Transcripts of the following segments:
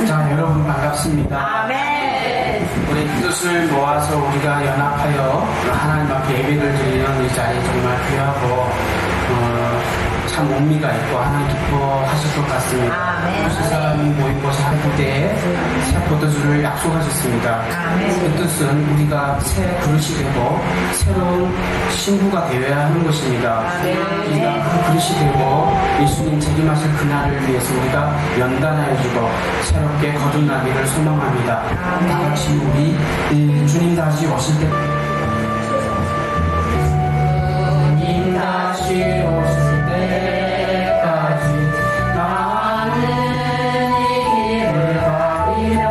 자, 여러분 반갑습니다. 아멘. 우리 뜻을 모아서 우리가 연합하여 하나님 앞에 예배를 드리는 이 자리 정말 귀하고 참 의미가 있고 하나님 기뻐하실 것 같습니다. 아멘. 그 사람이 모인 곳에 한 부대에 새 포도주를 약속하셨습니다. 아멘. 그 뜻은 우리가 새 그릇이 되고 새로운 신부가 되어야 하는 것입니다. 아멘. 우리가 그 그릇이 되고 예수님 책임하실 그날을 위해서 우리가 연단하여주고 새롭게 거듭나기를 소망합니다. 다 같이 우리 주님 다시 오실 때 주님 다시 오실 때까지 나는 이 길을 가리라.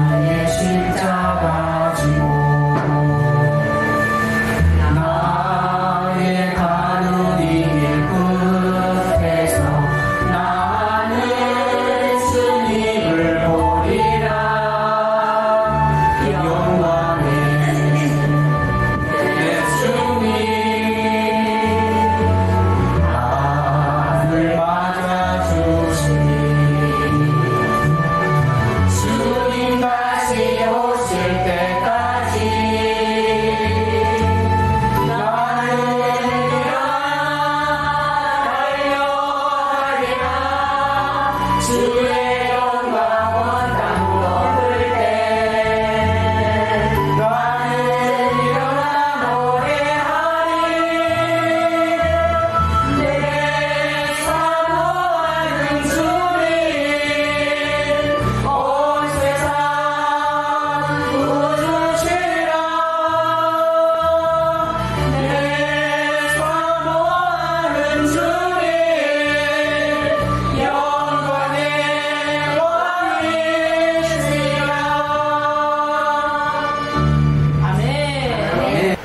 나의 십자가 지고 나의 가는 이 길 끝에서 나는 주님을 보리라. 영광의 내 주님 나를 맞아주시니 주님 다시 오실 때까지 나는 달려가리라. 주의 영광은 땅 덮을 때 나는 일어나 노래하리. 내 사모하는 주님 온 세상 구주시라. 내 사모하는 주님 영광의 왕이시라. 아멘.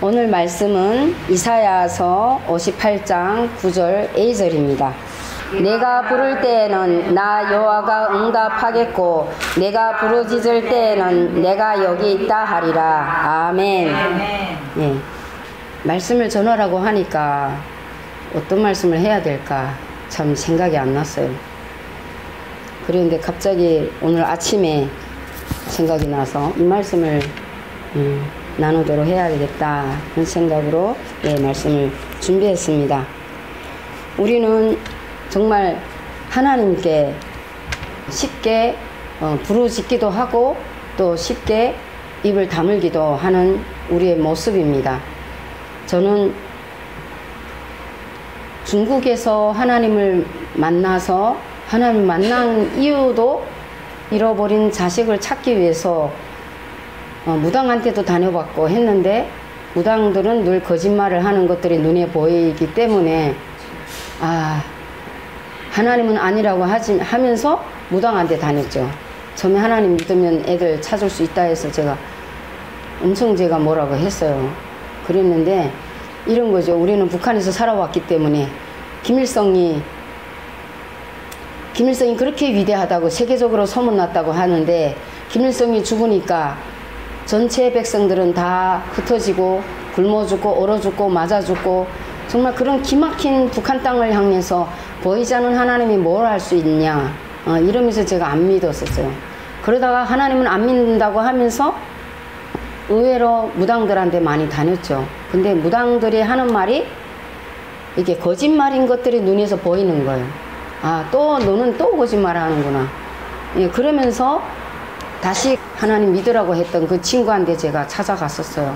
오늘 말씀은 이사야서 58장 9절 A절입니다. 내가 부를 때에는 나 여호와가 응답하겠고 내가 부르짖을 때에는 내가 여기 있다 하리라. 아멘. 아멘. 예. 말씀을 전하라고 하니까 어떤 말씀을 해야 될까 참 생각이 안 났어요. 그런데 갑자기 오늘 아침에 생각이 나서 이 말씀을 나누도록 해야겠다 그런 생각으로 말씀을 준비했습니다. 우리는 정말 하나님께 쉽게 부르짖기도 하고 또 쉽게 입을 다물기도 하는 우리의 모습입니다. 저는 중국에서 하나님을 만나서 하나님을 만난 이유도 잃어버린 자식을 찾기 위해서 무당한테도 다녀봤고 했는데 무당들은 늘 거짓말을 하는 것들이 눈에 보이기 때문에 하나님은 아니라고 하면서 무당한테 다녔죠. 처음에 하나님 믿으면 애들 찾을 수 있다 해서 제가 엄청 뭐라고 했어요. 그랬는데 이런 거죠. 우리는 북한에서 살아왔기 때문에 김일성이 그렇게 위대하다고 세계적으로 소문났다고 하는데 김일성이 죽으니까 전체 백성들은 다 흩어지고 굶어 죽고 얼어 죽고 맞아 죽고 정말 그런 기막힌 북한 땅을 향해서 보이지 않는 하나님이 뭘 할 수 있냐 이러면서 제가 안 믿었었어요. 그러다가 하나님은 안 믿는다고 하면서 의외로 무당들한테 많이 다녔죠. 근데 무당들이 하는 말이 이게 거짓말인 것들이 눈에서 보이는 거예요. 또 너는 또 거짓말 하는구나. 그러면서 다시 하나님 믿으라고 했던 그 친구한테 제가 찾아갔었어요.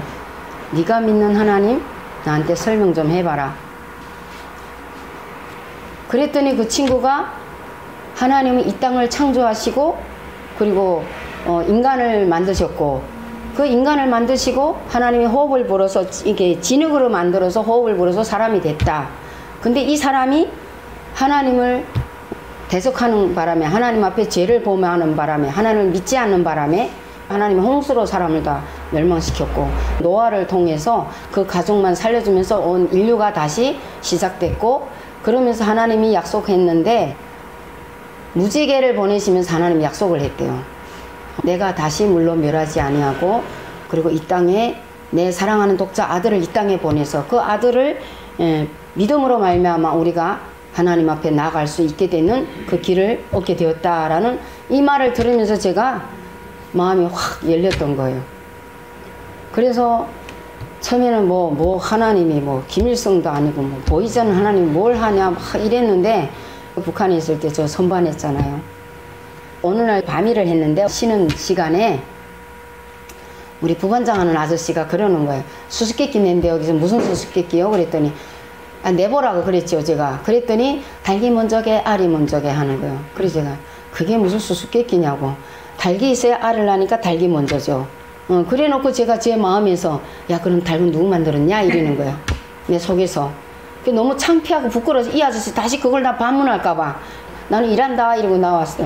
네가 믿는 하나님 나한테 설명 좀 해봐라. 그랬더니 그 친구가 하나님은 이 땅을 창조하시고 그리고 인간을 만드셨고 그 인간을 만드시고 하나님이 호흡을 불어서 이게 진흙으로 만들어서 호흡을 불어서 사람이 됐다. 근데 이 사람이 하나님을 대적하는 바람에 하나님 앞에 죄를 범하는 바람에 하나님을 믿지 않는 바람에 하나님이 홍수로 사람을 다 멸망시켰고 노아를 통해서 그 가족만 살려주면서 온 인류가 다시 시작됐고 그러면서 하나님이 약속했는데 무지개를 보내시면서 하나님이 약속을 했대요. 내가 다시 물로 멸하지 아니하고 그리고 이 땅에 내 사랑하는 독자 아들을 이 땅에 보내서 그 아들을 믿음으로 말미암아 우리가 하나님 앞에 나아갈 수 있게 되는 그 길을 얻게 되었다라는 이 말을 들으면서 제가 마음이 확 열렸던 거예요. 그래서 처음에는 뭐 하나님이 뭐 김일성도 아니고 뭐 보이지 않는 하나님이 뭘 하냐 막 이랬는데, 북한에 있을 때 저 선반했잖아요. 어느 날 밤일을 했는데 쉬는 시간에 우리 부반장 하는 아저씨가 그러는 거예요. 수수께끼 낸데 여기서 무슨 수수께끼요? 그랬더니 내보라고 그랬죠, 제가. 그랬더니 닭이 먼저 개, 알이 먼저 개 하는 거예요. 그래서 제가 그게 무슨 수수께끼냐고. 닭이 있어야 알을 낳으니까 닭이 먼저죠. 그래 놓고 제가 제 마음에서 야, 그럼 닭은 누구 만들었냐? 이러는 거예요. 내 속에서. 너무 창피하고 부끄러워서 이 아저씨 다시 그걸 다 반문할까봐 나는 일한다 이러고 나왔어요.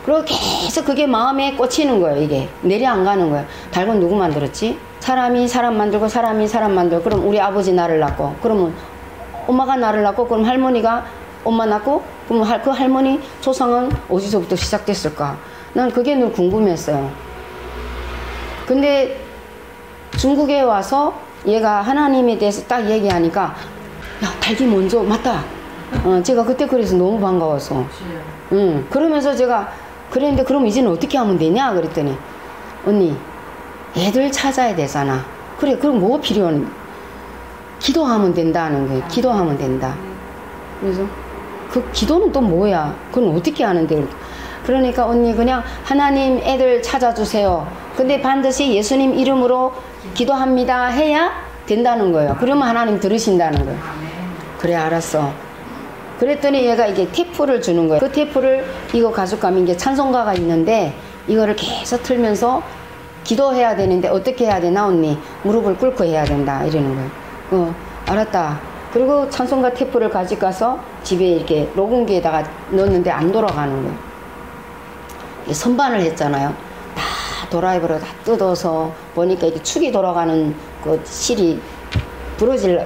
그리고 계속 그게 마음에 꽂히는 거예요. 이게 내려 안 가는 거예요. 닭은 누구 만들었지? 사람이 사람 만들고 사람이 사람 만들고, 그럼 우리 아버지 나를 낳고, 그러면 엄마가 나를 낳고, 그럼 할머니가 엄마 낳고, 그럼 그 할머니 조상은 어디서부터 시작됐을까? 난 그게 늘 궁금했어요. 근데 중국에 와서 얘가 하나님에 대해서 딱 얘기하니까 야, 닭이 먼저 맞다. 제가 그때 그래서 너무 반가워서. 그러면서 제가 그랬는데 그럼 이제는 어떻게 하면 되냐? 그랬더니 언니, 애들 찾아야 되잖아. 그래, 그럼 뭐 필요한? 기도하면 된다는 거예요. 기도하면 된다. 그래서 그 기도는 또 뭐야? 그건 어떻게 하는데? 그러니까 언니 그냥 하나님 애들 찾아주세요. 근데 반드시 예수님 이름으로 기도합니다 해야 된다는 거예요. 그러면 하나님 들으신다는 거예요. 그래, 알았어. 그랬더니 얘가 이게 테이프를 주는 거예요. 그 테이프를 이거 가져가면 이게 찬송가가 있는데 이거를 계속 틀면서 기도해야 되는데 어떻게 해야 되나 언니? 무릎을 꿇고 해야 된다 이러는 거예요. 알았다. 그리고 찬송가 테이프를 가져가서 집에 이렇게 녹음기에다가 넣었는데 안 돌아가는 거예요. 선반을 했잖아요. 다 드라이버로 다 뜯어서 보니까 이게 축이 돌아가는 그 실이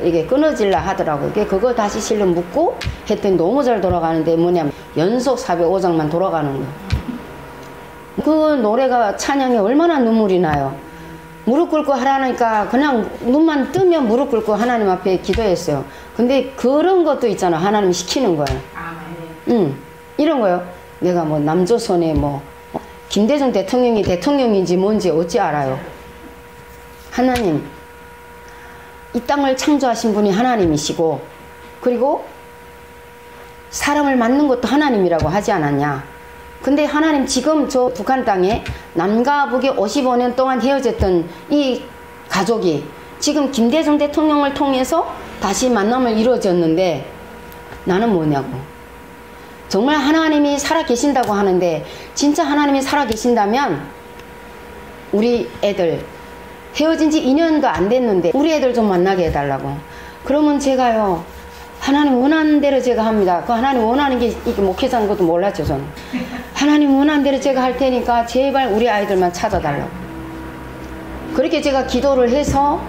이게 끊어질라 하더라고요. 그거 다시 실로 묶고 했더니 너무 잘 돌아가는데 뭐냐면 연속 405장만 돌아가는 거예요. 그 노래가 찬양에 얼마나 눈물이 나요. 무릎 꿇고 하라니까 그냥 눈만 뜨면 무릎 꿇고 하나님 앞에 기도했어요. 근데 그런 것도 있잖아. 하나님 시키는 거예요. 이런 거요. 내가 뭐 남조선에 뭐 김대중 대통령이 대통령인지 뭔지 어찌 알아요. 하나님, 이 땅을 창조하신 분이 하나님이시고, 그리고 사람을 만든 것도 하나님이라고 하지 않았냐. 근데 하나님 지금 저 북한 땅에 남과 북이 55년 동안 헤어졌던 이 가족이 지금 김대중 대통령을 통해서 다시 만남을 이루어졌는데 나는 뭐냐고. 정말 하나님이 살아계신다고 하는데 진짜 하나님이 살아계신다면 우리 애들 헤어진 지 2년도 안 됐는데 우리 애들 좀 만나게 해달라고. 그러면 제가요, 하나님 원하는 대로 제가 합니다. 그 하나님 원하는 게 이게 목회자인 것도 몰랐죠, 저는. 하나님 원하는 대로 제가 할 테니까 제발 우리 아이들만 찾아달라고. 그렇게 제가 기도를 해서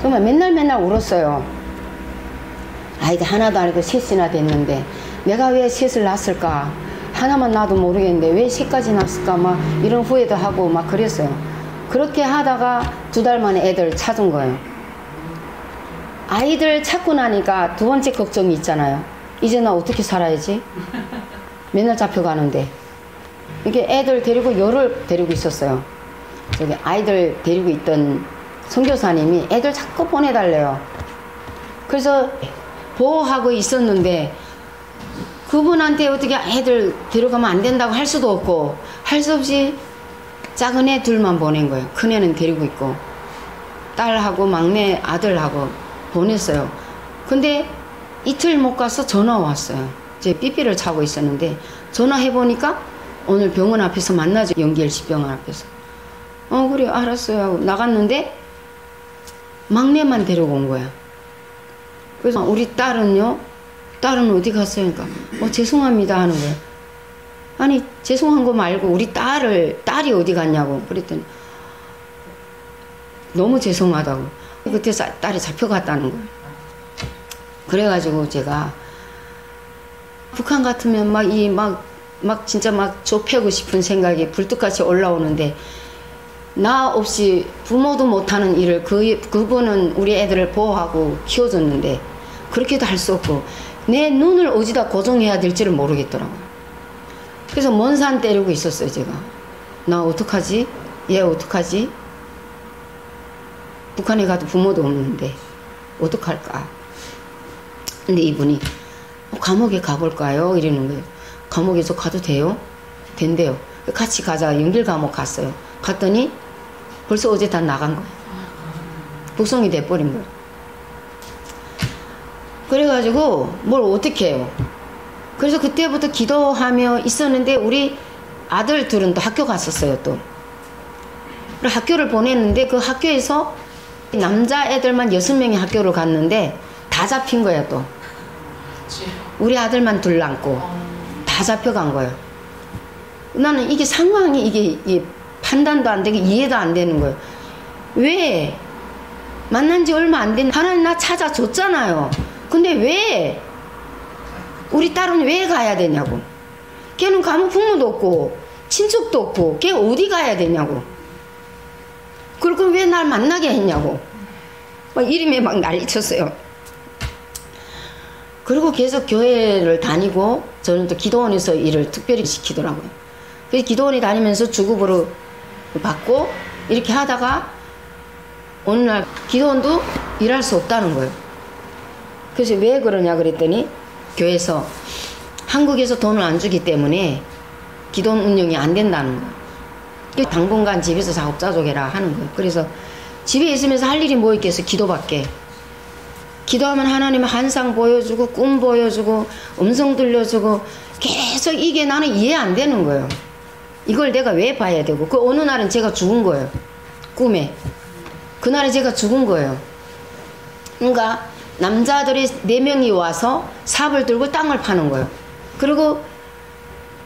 정말 맨날 울었어요. 아이들 하나도 아니고 셋이나 됐는데 내가 왜 셋을 낳았을까? 하나만 낳아도 모르겠는데 왜 셋까지 낳았을까? 막 이런 후회도 하고 막 그랬어요. 그렇게 하다가 2달 만에 애들 찾은 거예요. 아이들 찾고 나니까 두 번째 걱정이 있잖아요. 이제 나 어떻게 살아야지? 맨날 잡혀가는데. 이렇게 애들 데리고 열을 데리고 있었어요. 저기 아이들 데리고 있던 선교사님이 애들 자꾸 보내달래요. 그래서 보호하고 있었는데 그분한테 어떻게 애들 데려가면 안 된다고 할 수도 없고 할 수 없이 작은 애 둘만 보낸 거예요. 큰 애는 데리고 있고 딸하고 막내 아들하고 보냈어요. 근데 이틀 못 가서 전화 왔어요. 제 삐삐를 차고 있었는데 전화해보니까 오늘 병원 앞에서 만나죠. 영기엘시병원 앞에서. 그래 알았어요 하고 나갔는데 막내만 데려온 거야. 그래서 우리 딸은요? 딸은 어디 갔어요? 그러니까 죄송합니다 하는 거예요. 아니 죄송한 거 말고 우리 딸이 어디 갔냐고. 그랬더니 너무 죄송하다고. 그때 딸이 잡혀갔다는 거예요. 그래가지고 제가 북한 같으면 막 진짜 막 좁히고 싶은 생각이 불뚝같이 올라오는데 나 없이 부모도 못하는 일을 그분은 우리 애들을 보호하고 키워줬는데 그렇게도 할 수 없고 내 눈을 어디다 고정해야 될지를 모르겠더라고요. 그래서 먼 산 때리고 있었어요. 제가 나 어떡하지? 얘 어떡하지? 북한에 가도 부모도 없는데 어떡할까? 근데 이분이 감옥에 가볼까요? 이러는 거예요. 감옥에서 가도 돼요? 된대요. 같이 가자. 연길 감옥 갔어요. 갔더니 벌써 어제 다 나간 거예요. 북송이 돼버린 거예요. 그래가지고 뭘 어떻게 해요. 그래서 그때부터 기도하며 있었는데 우리 아들 둘은 또 학교 갔었어요. 또 학교를 보냈는데 그 학교에서 남자애들만 6명이 학교를 갔는데 다 잡힌 거야. 또 우리 아들만 둘 남고 다 잡혀간 거예요. 나는 이게 상황이 이게 판단도 안 되고 이해도 안 되는 거예요. 왜 만난 지 얼마 안 된 하나님 나 찾아줬잖아요. 근데 왜 우리 딸은 왜 가야 되냐고. 걔는 가면 부모도 없고 친척도 없고 걔 어디 가야 되냐고. 그리고 왜 날 만나게 했냐고. 막 이름에 막 난리쳤어요. 그리고 계속 교회를 다니고 저는 또 기도원에서 일을 특별히 시키더라고요. 그래서 기도원에 다니면서 주급으로 받고 이렇게 하다가 어느 날 기도원도 일할 수 없다는 거예요. 그래서 왜 그러냐 그랬더니 교회에서 한국에서 돈을 안 주기 때문에 기도원 운영이 안 된다는 거예요. 당분간 집에서 자급자족해라 하는 거예요. 그래서 집에 있으면서 할 일이 뭐 있겠어. 기도밖에. 기도하면 하나님 환상 보여주고 꿈 보여주고 음성 들려주고 계속 이게 나는 이해 안 되는 거예요. 이걸 내가 왜 봐야 되고. 그 어느 날은 제가 죽은 거예요. 꿈에. 그날에 제가 죽은 거예요. 그러니까 남자들이 4명이 와서 삽을 들고 땅을 파는 거예요. 그리고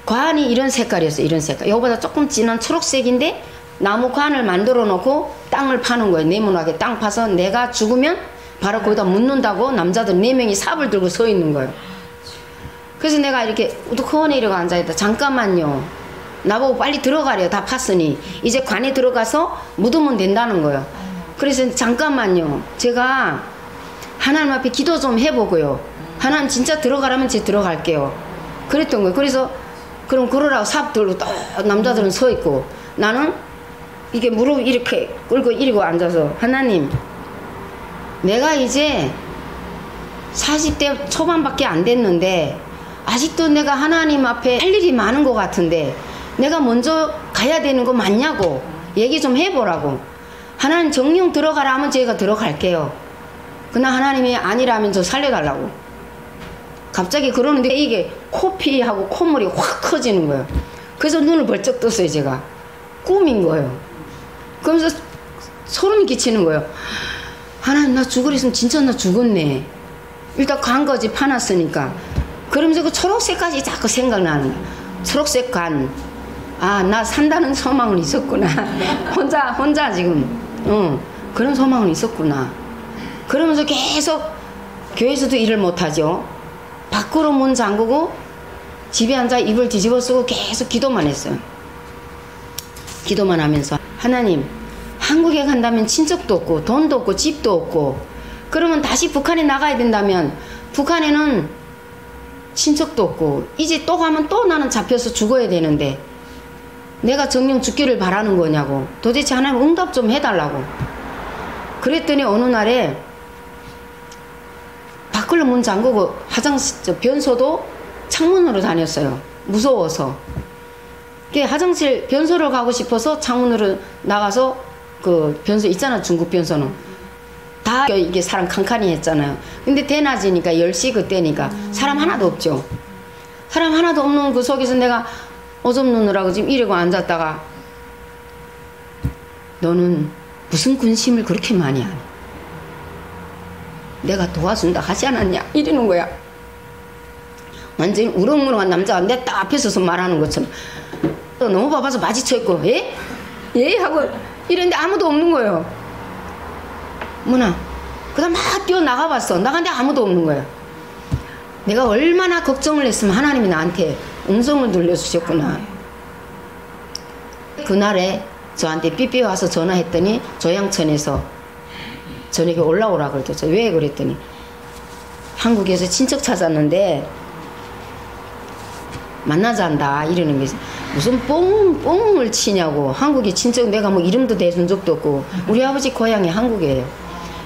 관이 이런 색깔이었어요. 이런 색깔. 이거보다 조금 진한 초록색인데 나무 관을 만들어 놓고 땅을 파는 거예요. 네모나게 땅 파서 내가 죽으면 바로 거기다 묻는다고 남자들 4명이 삽을 들고 서 있는 거예요. 그래서 내가 이렇게 우두커니 이러고 앉아있다. 잠깐만요. 나보고 빨리 들어가래요. 다 팠으니. 이제 관에 들어가서 묻으면 된다는 거예요. 그래서 잠깐만요. 제가 하나님 앞에 기도 좀 해보고요. 하나님 진짜 들어가라면 제가 들어갈게요. 그랬던 거예요. 그래서 그럼 그러라고 삽 들고 또 남자들은 서 있고 나는 이게 무릎 이렇게 꿇고 이리고 앉아서 하나님 내가 이제 40대 초반밖에 안 됐는데 아직도 내가 하나님 앞에 할 일이 많은 것 같은데 내가 먼저 가야 되는 거 맞냐고 얘기 좀 해보라고. 하나님 정령 들어가라 하면 제가 들어갈게요. 그러나 하나님이 아니라면 저 살려달라고. 갑자기 그러는데 이게 코피하고 콧물이 확 커지는 거예요. 그래서 눈을 벌쩍 떴어요. 제가 꿈인 거예요. 그러면서 소름이 끼치는 거예요. 하나님 나 죽으랬으면 진짜 나 죽었네. 일단 관거지 파놨으니까. 그러면서 그 초록색까지 자꾸 생각나는 거예요. 초록색 관. 아, 나 산다는 소망은 있었구나. 혼자 지금 그런 소망은 있었구나. 그러면서 계속 교회에서도 일을 못하죠. 밖으로 문 잠그고 집에 앉아 이불 뒤집어 쓰고 계속 기도만 했어요. 기도만 하면서 하나님 한국에 간다면 친척도 없고 돈도 없고 집도 없고 그러면 다시 북한에 나가야 된다면 북한에는 친척도 없고 이제 또 가면 또 나는 잡혀서 죽어야 되는데 내가 정령 죽기를 바라는 거냐고. 도대체 하나님 응답 좀 해달라고. 그랬더니 어느 날에 밖으로 문 잠그고 화장실 변소도 창문으로 다녔어요. 무서워서. 화장실 변소를 가고 싶어서 창문으로 나가서 그 변소 있잖아. 중국 변소는 다 이게 사람 칸칸이 했잖아요. 근데 대낮이니까 10시 그때니까 사람 하나도 없죠. 사람 하나도 없는 그 속에서 내가 오줌 누느라고 지금 이러고 앉았다가 너는 무슨 근심을 그렇게 많이 하니? 내가 도와준다 하지 않았냐? 이러는 거야. 완전히 우렁무렁한 남자가 내 딱 앞에 서서 말하는 것처럼 너무 바빠서 마주쳐 있고 예? 예? 하고 이랬는데 아무도 없는 거예요. 뭐나 그 다음 막 뛰어나가봤어. 나갔는데 아무도 없는 거예요. 내가 얼마나 걱정을 했으면 하나님이 나한테 음성을 들려주셨구나. 그날에 저한테 삐삐 와서 전화했더니 조양천에서 저녁에 올라오라 그랬죠. 왜 그랬더니 한국에서 친척 찾았는데 만나자 한다 이러는 게 무슨 뽕을 치냐고. 한국에 친척 내가 뭐 이름도 대준 적도 없고 우리 아버지 고향이 한국이에요.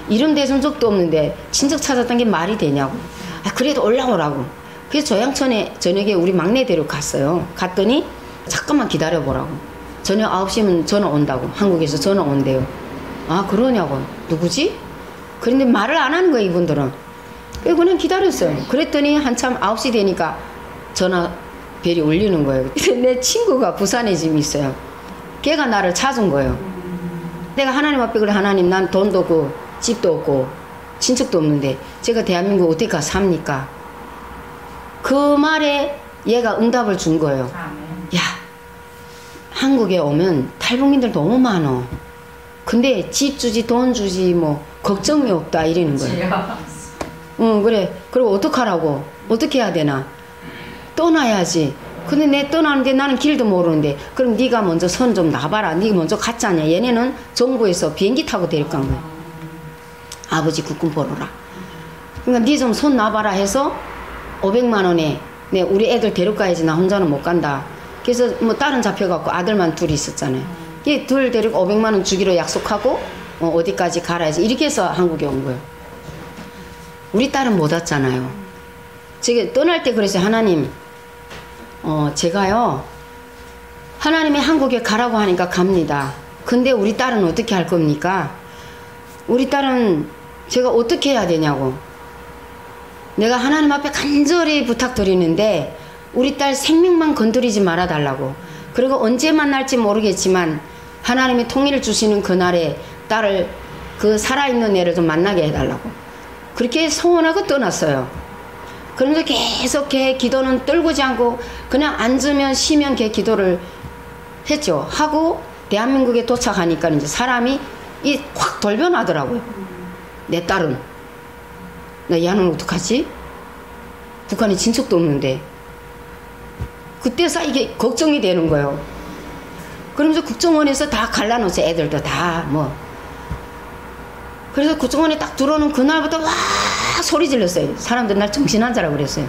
이름 대준 적도 없는데 친척 찾았던 게 말이 되냐고. 아, 그래도 올라오라고. 그래서 조양천에 저녁에 우리 막내 데려갔어요. 갔더니 잠깐만 기다려보라고. 저녁 9시면 전화 온다고. 한국에서 전화 온대요. 아 그러냐고. 누구지? 그런데 말을 안 하는 거예요 이분들은. 그래서 그냥 기다렸어요. 그랬더니 한참 9시 되니까 전화 벨이 울리는 거예요. 내 친구가 부산에 지금 있어요. 걔가 나를 찾은 거예요. 내가 하나님 앞에 그래 하나님 난 돈도 없고 집도 없고 친척도 없는데 제가 대한민국 어떻게 가서 삽니까? 그 말에 얘가 응답을 준 거예요. 야 한국에 오면 탈북민들 너무 많어. 근데 집 주지 돈 주지 뭐 걱정이 없다 이러는 거예요. 응 그래. 그리고 어떡하라고. 어떻게 해야 되나. 떠나야지. 근데 내 떠나는데 나는 길도 모르는데 그럼 네가 먼저 선 좀 놔봐라. 네가 먼저 갔잖냐. 얘네는 정부에서 비행기 타고 데려간 거야. 아버지 국군 보러라. 그러니까 네 좀 손 놔봐라 해서 500만 원에 네, 우리 애들 데려가야지 나 혼자는 못 간다. 그래서 뭐 딸은 잡혀갖고 아들만 둘이 있었잖아요. 얘 둘 데리고 500만 원 주기로 약속하고 어디까지 가라 해서 이렇게 해서 한국에 온 거예요. 우리 딸은 못 왔잖아요. 제가 떠날 때 그랬어요. 하나님 제가요 하나님이 한국에 가라고 하니까 갑니다. 근데 우리 딸은 어떻게 할 겁니까? 우리 딸은 제가 어떻게 해야 되냐고. 내가 하나님 앞에 간절히 부탁드리는데 우리 딸 생명만 건드리지 말아 달라고. 그리고 언제 만날지 모르겠지만 하나님이 통일을 주시는 그날에 딸을 그 살아있는 애를 좀 만나게 해달라고. 그렇게 소원하고 떠났어요. 그런데 계속 걔 기도는 떨구지 않고 그냥 앉으면 쉬면 걔 기도를 했죠. 하고 대한민국에 도착하니까 이제 사람이 확 돌변하더라고요. 내 딸은. 나 얘는 어떡하지? 북한에 친척도 없는데. 그때서 이게 걱정이 되는 거예요. 그러면서 국정원에서 다 갈라놓았어요. 애들도 다 뭐. 그래서 국정원에 딱 들어오는 그날부터 와 소리 질렀어요. 사람들 날 정신환자라고 그랬어요.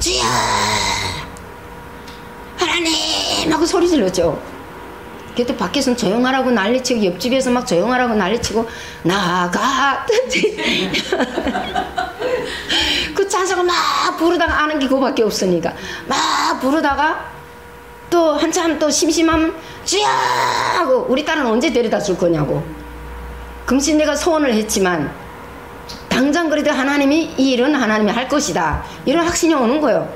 주여 하나님 하고 소리 질렀죠. 그때 밖에서는 조용하라고 난리치고 옆집에서 막 조용하라고 난리치고 나가 그 찬송을 막 부르다가 아는 게 그거밖에 없으니까 막 부르다가 또 한참 또 심심하면 주여 하고 우리 딸은 언제 데려다 줄 거냐고. 금시 내가 소원을 했지만 당장 그래도 하나님이 이 일은 하나님이 할 것이다 이런 확신이 오는 거예요.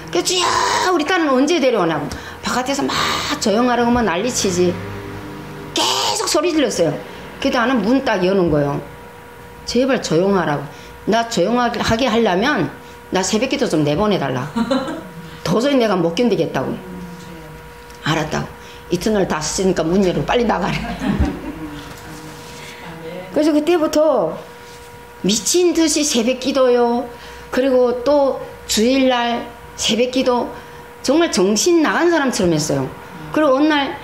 그래서 주여 우리 딸은 언제 데려오냐고. 바깥에서 막 조용하라고만 난리치지. 계속 소리 질렀어요. 그래도 나는 문 딱 여는 거예요. 제발 조용하라고. 나 조용하게 하려면 나 새벽기도 좀 내보내달라. 도저히 내가 못 견디겠다고. 알았다고. 이튿날 다 쓰니까 문 열어 빨리 나가래. 그래서 그때부터 미친 듯이 새벽기도요. 그리고 또 주일날 새벽기도 정말 정신 나간 사람처럼 했어요. 그리고 어느 날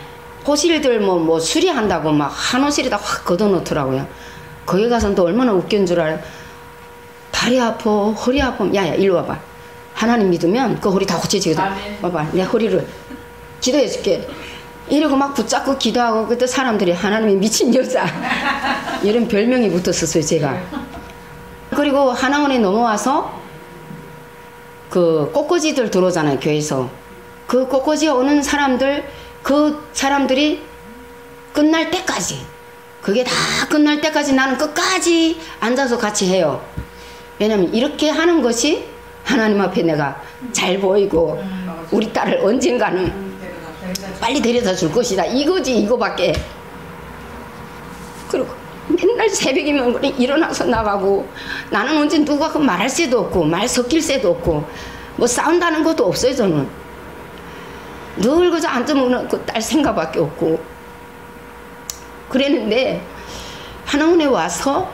호실들 뭐 수리한다고 막 한 호실에다 확 걷어놓더라고요. 거기 가서는 또 얼마나 웃긴 줄 알아요. 다리 아파 허리 아파 야야 일로 와봐. 하나님 믿으면 그 허리 다 고쳐지거든. 봐봐 내 허리를 기도해 줄게. 이러고 막 붙잡고 기도하고 그때 사람들이 하나님이 미친 여자 이런 별명이 붙었었어요 제가. 그리고 하나원에 넘어와서 그 꽃꽂이들 들어오잖아요 교회에서. 그 꽃꽂이 오는 사람들 그 사람들이 끝날 때까지 그게 다 끝날 때까지 나는 끝까지 앉아서 같이 해요. 왜냐면 이렇게 하는 것이 하나님 앞에 내가 잘 보이고 우리 딸을 언젠가는 빨리 데려다 줄 것이다 이거지 이거밖에. 그리고 맨날 새벽이면 그래 일어나서 나가고 나는 언제 누가 그 말할 새도 없고 말 섞일 새도 없고 뭐 싸운다는 것도 없어요. 저는 늘 그저 앉으면 그 딸 생각밖에 없고 그랬는데 하나원에 와서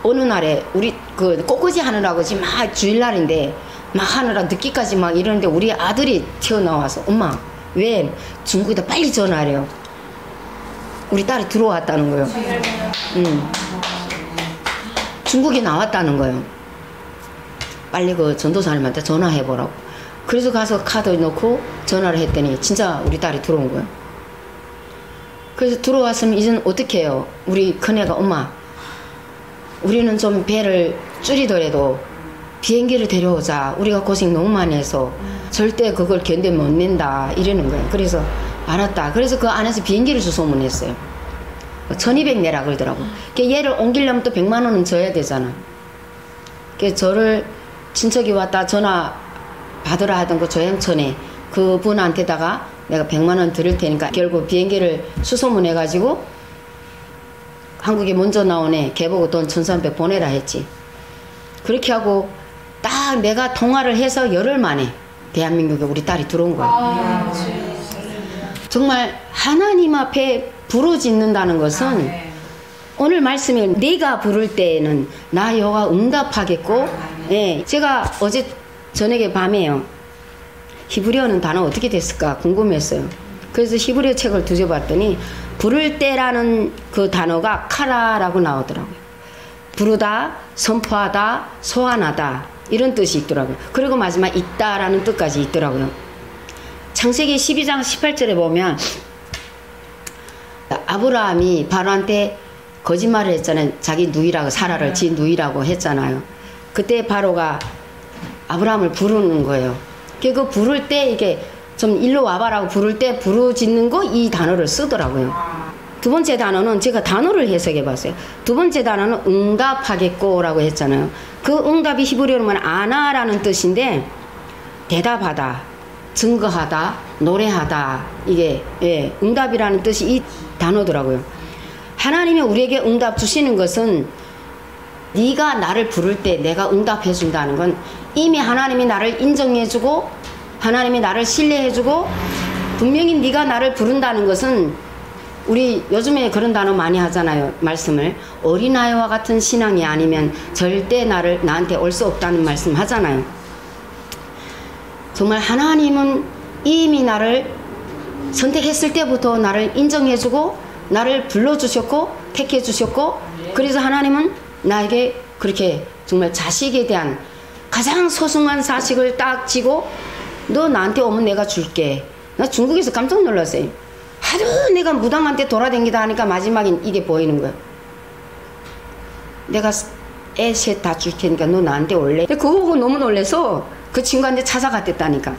어느 날에 우리 그 꽃꽂이 하느라고 지금 막 주일날인데 막 하느라 늦게까지 막 이러는데 우리 아들이 튀어나와서 엄마 왜? 중국에다 빨리 전화하래요. 우리 딸이 들어왔다는 거예요. 중국에 나왔다는 거예요. 빨리 그 전도사님한테 전화해보라고. 그래서 가서 카드 넣고 전화를 했더니 진짜 우리 딸이 들어온 거예요. 그래서 들어왔으면 이제는 어떻게 해요? 우리 큰애가 엄마, 우리는 좀 배를 줄이더라도 비행기를 데려오자. 우리가 고생 너무 많이 해서 절대 그걸 견뎌 못 낸다. 이러는 거예요. 그래서 알았다. 그래서 그 안에서 비행기를 주소문했어요. 1200 내라 그러더라고. 얘를 옮기려면 또 100만 원은 줘야 되잖아. 그래서 저를 친척이 왔다 전화 받으라 하던 그 조양천에 그분한테다가 내가 100만 원 드릴 테니까 결국 비행기를 수소문해가지고 한국에 먼저 나온 애 걔보고 돈 1300 보내라 했지. 그렇게 하고 딱 내가 통화를 해서 열흘 만에 대한민국에 우리 딸이 들어온 거야. 정말 하나님 앞에 부르짖는다는 것은 오늘 말씀에 네가 부를 때에는 나 여호와 응답하겠고, 예, 제가 어제 저녁에 밤에요. 히브리어는 단어 어떻게 됐을까 궁금했어요. 그래서 히브리어 책을 뒤져봤더니 부를 때라는 그 단어가 카라라고 나오더라고요. 부르다, 선포하다, 소환하다 이런 뜻이 있더라고요. 그리고 마지막 있다라는 뜻까지 있더라고요. 창세기 12장 18절에 보면 아브라함이 바로한테 거짓말을 했잖아요. 자기 누이라고, 사라를 지 누이라고 했잖아요. 그때 바로가 아브라함을 부르는 거예요. 그 부를 때 이게 좀 일로 와봐라고 부를 때 부르짖는 거 이 단어를 쓰더라고요. 두 번째 단어는 제가 단어를 해석해 봤어요. 두 번째 단어는 응답하겠고라고 했잖아요. 그 응답이 히브리어로 말하면 아나라는 뜻인데 대답하다, 증거하다, 노래하다, 이게 예, 응답이라는 뜻이 이 단어더라고요. 하나님이 우리에게 응답 주시는 것은 네가 나를 부를 때 내가 응답해 준다는 건 이미 하나님이 나를 인정해주고 하나님이 나를 신뢰해주고 분명히 네가 나를 부른다는 것은 우리 요즘에 그런 단어 많이 하잖아요. 말씀을 어린아이와 같은 신앙이 아니면 절대 나한테 올 수 없다는 말씀 하잖아요. 정말 하나님은 이미 나를 선택했을 때부터 나를 인정해주고 나를 불러주셨고 택해주셨고 그래서 하나님은 나에게 그렇게 정말 자식에 대한 가장 소중한 자식을 딱 쥐고 너 나한테 오면 내가 줄게. 나 중국에서 깜짝 놀랐어요. 하도 내가 무당한테 돌아다니다 하니까 마지막엔 이게 보이는 거야. 내가 애 셋 다 줄 테니까 너 나한테 올래? 그거 보고 너무 놀래서 그 친구한테 찾아갔댔다니까.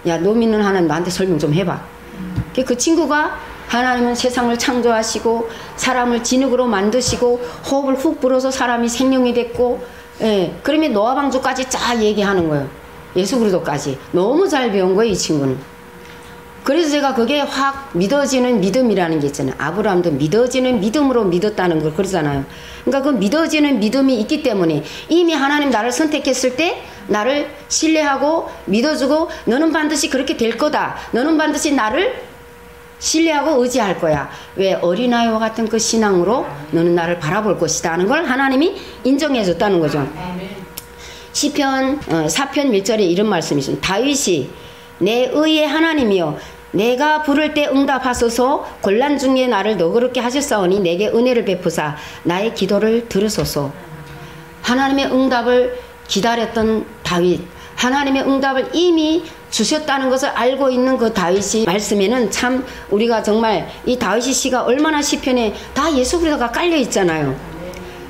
야, 너 믿는 하나님 나한테 설명 좀 해봐. 그 친구가 하나님은 세상을 창조하시고 사람을 진흙으로 만드시고 호흡을 훅 불어서 사람이 생명이 됐고, 예, 그러면 노아 방주까지 쫙 얘기하는 거예요. 예수 그리스도까지. 너무 잘 배운 거예요, 이 친구는. 그래서 제가 그게 확 믿어지는 믿음이라는 게 있잖아요. 아브라함도 믿어지는 믿음으로 믿었다는 걸 그러잖아요. 그러니까 그 믿어지는 믿음이 있기 때문에 이미 하나님 나를 선택했을 때 나를 신뢰하고 믿어주고 너는 반드시 그렇게 될 거다. 너는 반드시 나를 신뢰하고 의지할 거야. 왜? 어린아이와 같은 그 신앙으로 너는 나를 바라볼 것이다 하는 걸 하나님이 인정해 줬다는 거죠. 시편 4편 1절에 이런 말씀이 있습니다. 다윗이 내 의의 하나님이여 내가 부를 때 응답하소서 곤란 중에 나를 너그럽게 하셨사오니 내게 은혜를 베푸사 나의 기도를 들으소서. 하나님의 응답을 기다렸던 다윗, 하나님의 응답을 이미 주셨다는 것을 알고 있는 그 다윗이 말씀에는 참 우리가 정말 이 다윗의 시가 얼마나 시편에 다 예수 그리스도가 깔려 있잖아요.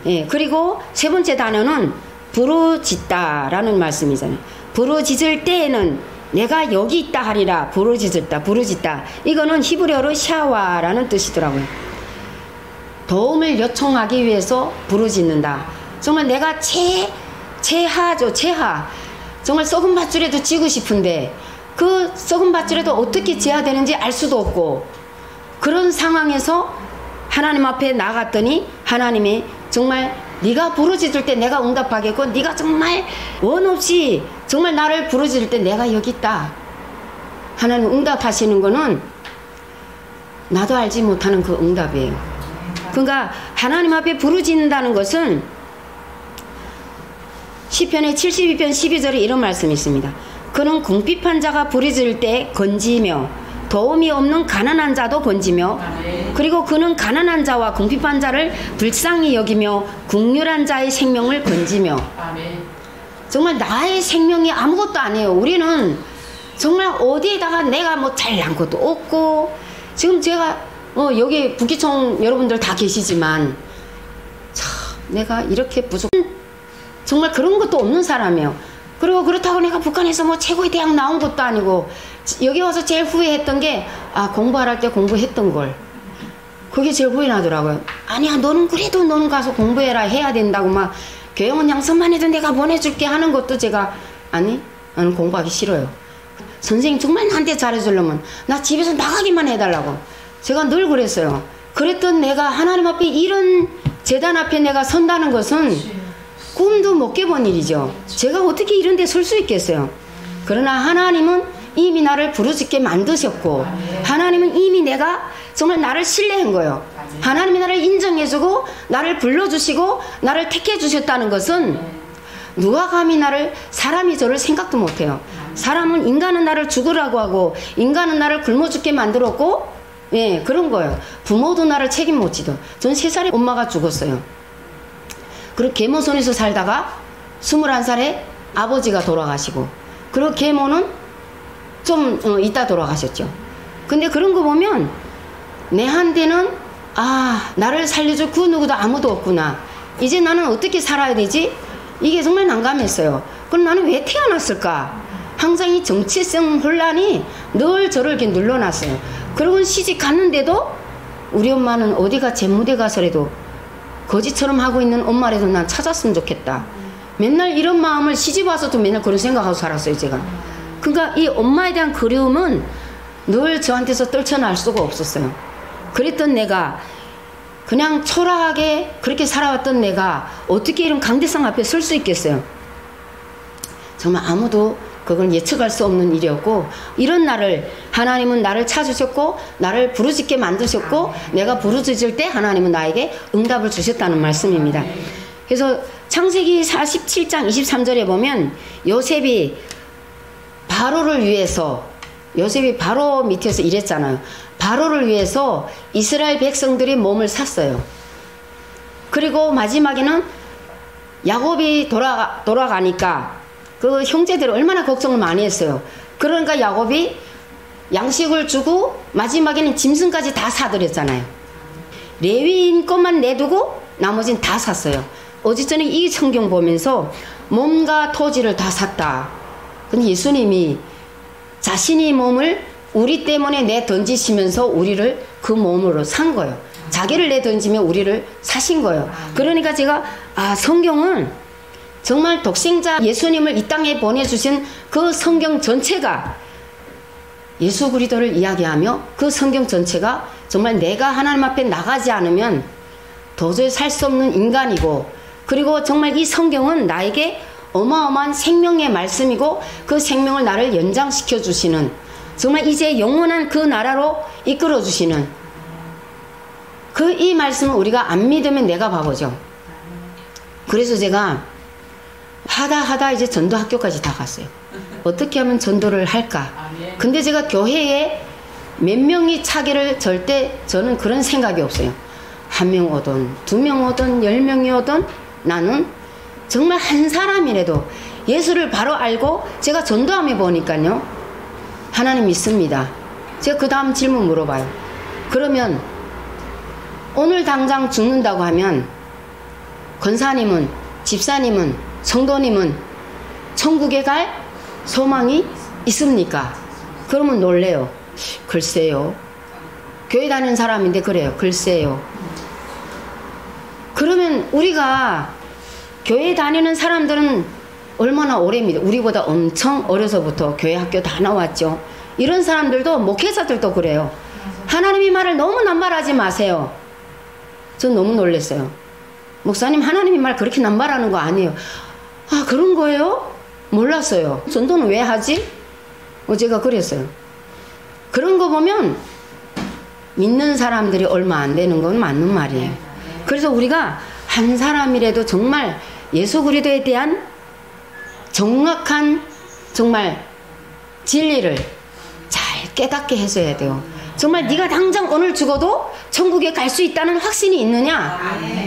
예, 그리고 세 번째 단어는 부르짖다라는 말씀이잖아요. 부르짖을 때에는 내가 여기 있다 하리라. 부르짖다. 이거는 히브리어로 샤와라는 뜻이더라고요. 도움을 요청하기 위해서 부르짖는다. 정말 내가 체하죠. 정말 썩은 밧줄에도 지고 싶은데 그 썩은 밧줄에도 어떻게 지어야 되는지 알 수도 없고 그런 상황에서 하나님 앞에 나갔더니 하나님이 정말 네가 부르짖을 때 내가 응답하겠고 네가 정말 원 없이 정말 나를 부르짖을 때 내가 여기 있다. 하나님 응답하시는 거는 나도 알지 못하는 그 응답이에요. 그러니까 하나님 앞에 부르짖는다는 것은 시편의 72편 12절에 이런 말씀이 있습니다. 그는 궁핍한 자가 부르짖을 때 건지며 도움이 없는 가난한 자도 건지며 그리고 그는 가난한 자와 궁핍한 자를 불쌍히 여기며 국률한 자의 생명을 건지며 정말 나의 생명이 아무것도 아니에요. 우리는 정말 어디에다가 내가 뭐 잘난 것도 없고 지금 제가 여기 북기총 여러분들 다 계시지만 참 내가 이렇게 부족 정말 그런 것도 없는 사람이에요. 그리고 그렇다고 내가 북한에서 뭐 최고의 대학 나온 것도 아니고 여기 와서 제일 후회했던 게 공부할 때 공부했던 걸 그게 제일 후회 나더라고요. 아니야 너는 그래도 너는 가서 공부해라 해야 된다고 막 교양원 양성만 해도 내가 보내줄게 하는 것도 제가 아니 나는 공부하기 싫어요. 선생님 정말 나한테 잘해주려면 나 집에서 나가기만 해달라고 제가 늘 그랬어요. 그랬던 내가 하나님 앞에 이런 재단 앞에 내가 선다는 것은 꿈도 못 깨본 일이죠. 제가 어떻게 이런 데 설 수 있겠어요. 그러나 하나님은 이미 나를 부르짖게 만드셨고 하나님은 이미 내가 정말 나를 신뢰한 거예요. 하나님이 나를 인정해주고 나를 불러주시고 나를 택해 주셨다는 것은 누가 감히 사람이 저를 생각도 못해요. 사람은 인간은 나를 죽으라고 하고 인간은 나를 굶어 죽게 만들었고 예 그런 거예요. 부모도 나를 책임 못 지도. 전 3살에 엄마가 죽었어요. 그리고 계모손에서 살다가 21살에 아버지가 돌아가시고 그리고 계모는 좀 이따 돌아가셨죠. 근데 그런 거 보면 내한테는 나를 살려줄 그 누구도 아무도 없구나. 이제 나는 어떻게 살아야 되지? 이게 정말 난감했어요. 그럼 나는 왜 태어났을까? 항상 이 정체성 혼란이 늘 저를 이렇게 눌러놨어요. 그러고 시집 갔는데도 우리 엄마는 어디가 제무대 가서라도 거지처럼 하고 있는 엄마라도 난 찾았으면 좋겠다. 맨날 이런 마음을 시집 와서도 맨날 그런 생각하고 살았어요 제가. 그러니까 이 엄마에 대한 그리움은 늘 저한테서 떨쳐날 수가 없었어요. 그랬던 내가 그냥 초라하게 그렇게 살아왔던 내가 어떻게 이런 강대상 앞에 설 수 있겠어요. 정말 아무도 그걸 예측할 수 없는 일이었고 이런 하나님은 나를 찾으셨고 나를 부르짖게 만드셨고 내가 부르짖을 때 하나님은 나에게 응답을 주셨다는 말씀입니다. 그래서 창세기 47장 23절에 보면 요셉이 바로 밑에서 일했잖아요. 바로를 위해서 이스라엘 백성들이 몸을 샀어요. 그리고 마지막에는 야곱이 돌아가니까 그 형제들이 얼마나 걱정을 많이 했어요. 그러니까 야곱이 양식을 주고 마지막에는 짐승까지 다 사들였잖아요. 레위인 것만 내두고 나머지는 다 샀어요. 어제전에 이 성경 보면서 몸과 토지를 다 샀다. 근데 예수님이 자신이 몸을 우리 때문에 내던지시면서 우리를 그 몸으로 산 거예요. 자기를 내던지며 우리를 사신 거예요. 그러니까 제가 성경은 정말 독생자 예수님을 이 땅에 보내주신 그 성경 전체가 예수 그리스도를 이야기하며 그 성경 전체가 정말 내가 하나님 앞에 나가지 않으면 도저히 살 수 없는 인간이고 그리고 정말 이 성경은 나에게 어마어마한 생명의 말씀이고 그 생명을 나를 연장시켜 주시는 정말 이제 영원한 그 나라로 이끌어 주시는 이 말씀을 우리가 안 믿으면 내가 바보죠. 그래서 제가 하다 이제 전도 학교까지 다 갔어요. 어떻게 하면 전도를 할까? 근데 제가 교회에 몇 명이 차기를 절대 저는 그런 생각이 없어요. 1명 오든 2명 오든 10명이 오든 나는 정말 한 사람이라도 예수를 바로 알고 제가 전도함에 보니까요. 하나님 믿습니다. 제가 그 다음 질문 물어봐요. 그러면 오늘 당장 죽는다고 하면 권사님은 집사님은 성도님은 천국에 갈 소망이 있습니까? 그러면 놀래요. 글쎄요. 교회 다니는 사람인데 그래요. 글쎄요. 그러면 우리가 교회 다니는 사람들은 얼마나 오래 믿어. 우리보다 엄청 어려서부터 교회 학교 다 나왔죠. 이런 사람들도 목회자들도 그래요. 하나님의 말을 너무 남발하지 마세요. 전 너무 놀랐어요. 목사님 하나님의 말 그렇게 남발하는 거 아니에요. 그런 거예요? 몰랐어요. 전도는 왜 하지? 제가 그랬어요. 그런 거 보면 믿는 사람들이 얼마 안 되는 건 맞는 말이에요. 그래서 우리가 한 사람이라도 정말 예수 그리스도에 대한 정확한 정말 진리를 잘 깨닫게 해줘야 돼요. 정말 네가 당장 오늘 죽어도 천국에 갈 수 있다는 확신이 있느냐?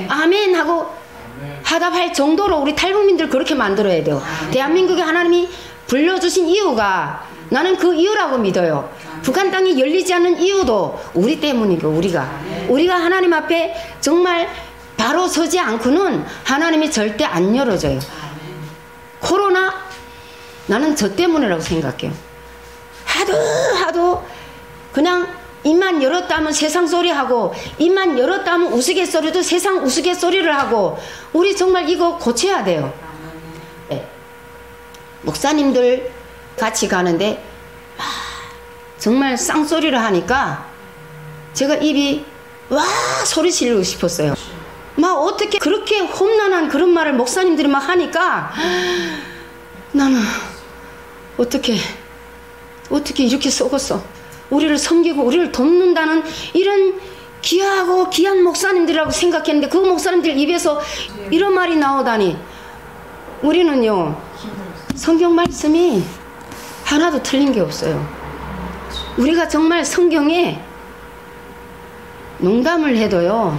아멘 하고 화답할 정도로 우리 탈북민들 그렇게 만들어야 돼요. 대한민국에 하나님이 불러주신 이유가 나는 그 이유라고 믿어요. 북한 땅이 열리지 않는 이유도 우리 때문이고 우리가 하나님 앞에 정말 바로 서지 않고는 하나님이 절대 안 열어줘요. 코로나 나는 저 때문이라고 생각해요. 하도 그냥 입만 열었다면 세상 소리하고 입만 열었다면 우스갯소리도 세상 우스갯소리를 하고 우리 정말 이거 고쳐야 돼요. 네. 목사님들 같이 가는데 정말 쌍소리를 하니까 제가 입이 와 소리 지르고 싶었어요. 막 어떻게 그렇게 험난한 그런 말을 목사님들이 막 하니까 나는 어떻게 이렇게 썩었어. 우리를 섬기고 우리를 돕는다는 이런 귀하고 귀한 목사님들이라고 생각했는데 그 목사님들 입에서 이런 말이 나오다니. 우리는요 성경 말씀이 하나도 틀린 게 없어요. 우리가 정말 성경에 농담을 해도요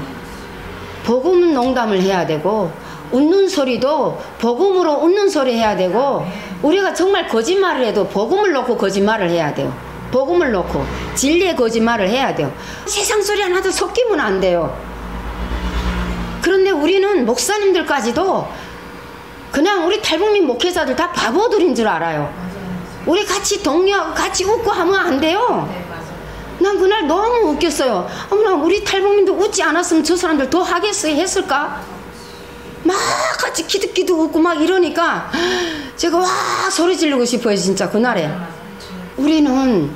복음 농담을 해야 되고 웃는 소리도 복음으로 웃는 소리 해야 되고 우리가 정말 거짓말을 해도 복음을 놓고 거짓말을 해야 돼요. 복음을 놓고 진리의 거짓말을 해야 돼요. 세상 소리 하나도 섞이면 안 돼요. 그런데 우리는 목사님들까지도 그냥 우리 탈북민 목회자들 다 바보들인 줄 알아요. 우리 같이 동료하고 같이 웃고 하면 안 돼요. 난 그날 너무 웃겼어요. 어머나 우리 탈북민도 웃지 않았으면 저 사람들 더 하겠어요 했을까? 막 같이 기득기득 웃고 막 이러니까 제가 와 소리 지르고 싶어요 진짜 그날에. 우리는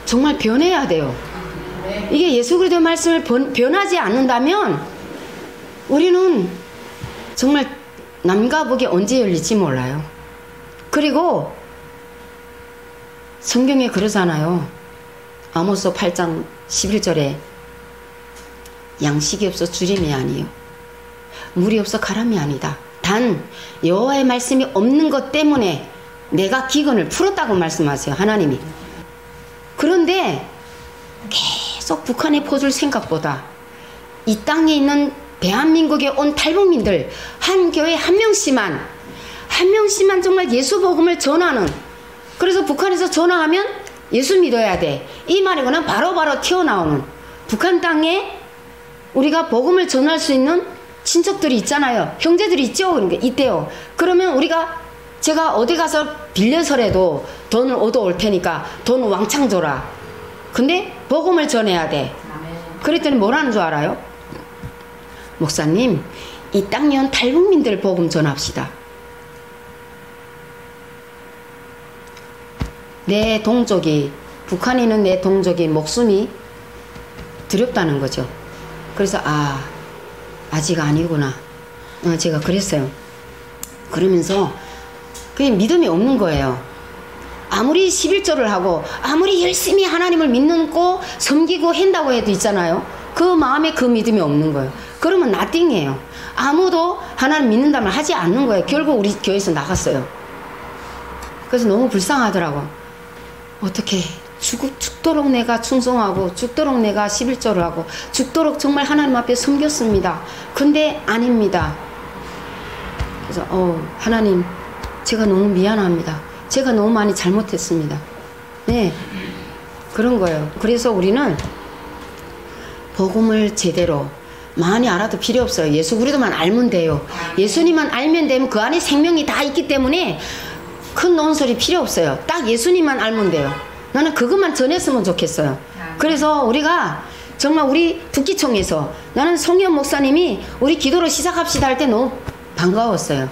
정말 변해야 돼요. 이게 예수 그리스도의 말씀을 변하지 않는다면 우리는 정말 남과 북이 언제 열릴지 몰라요. 그리고 성경에 그러잖아요. 아모스 8장 11절에 양식이 없어 주림이 아니요 물이 없어 가람이 아니다. 단 여호와의 말씀이 없는 것 때문에 내가 기근을 풀었다고 말씀하세요 하나님이. 그런데 계속 북한에 퍼줄 생각보다 이 땅에 있는 대한민국에 온 탈북민들 한 교회 한 명씩만 정말 예수 복음을 전하는. 그래서 북한에서 전화하면 예수 믿어야 돼 이 말이 그냥 바로바로 튀어나오는. 북한 땅에 우리가 복음을 전할 수 있는 친척들이 있잖아요. 형제들이 있죠. 그러니까 있대요. 그러면 제가 어디 가서 빌려서라도 돈을 얻어올 테니까 돈을 왕창 줘라. 근데 복음을 전해야 돼. 그랬더니 뭐라는 줄 알아요? 목사님 이 땅에 온 탈북민들 복음 전합시다. 내 동족이 북한에 있는 내 동족이 목숨이 두렵다는 거죠. 그래서 아직 아니구나. 제가 그랬어요. 그러면서 그게 믿음이 없는 거예요. 아무리 11조를 하고 아무리 열심히 하나님을 믿고 섬기고 한다고 해도 있잖아요. 그 마음에 그 믿음이 없는 거예요. 그러면 나띵이에요. 아무도 하나님 믿는다면 하지 않는 거예요. 결국 우리 교회에서 나갔어요. 그래서 너무 불쌍하더라고. 어떻게 죽도록 내가 충성하고 죽도록 내가 11조를 하고 죽도록 정말 하나님 앞에 섬겼습니다. 근데 아닙니다. 그래서 하나님 제가 너무 미안합니다. 제가 너무 많이 잘못했습니다. 네, 그런 거예요. 그래서 우리는 복음을 제대로 많이 알아도 필요 없어요. 예수 그리스도만 알면 돼요. 예수님만 알면 되면 그 안에 생명이 다 있기 때문에 큰 논소리 필요 없어요. 딱 예수님만 알면 돼요. 나는 그것만 전했으면 좋겠어요. 그래서 우리가 정말 우리 북기총에서 나는 송현 목사님이 우리 기도로 시작합시다 할 때 너무 반가웠어요.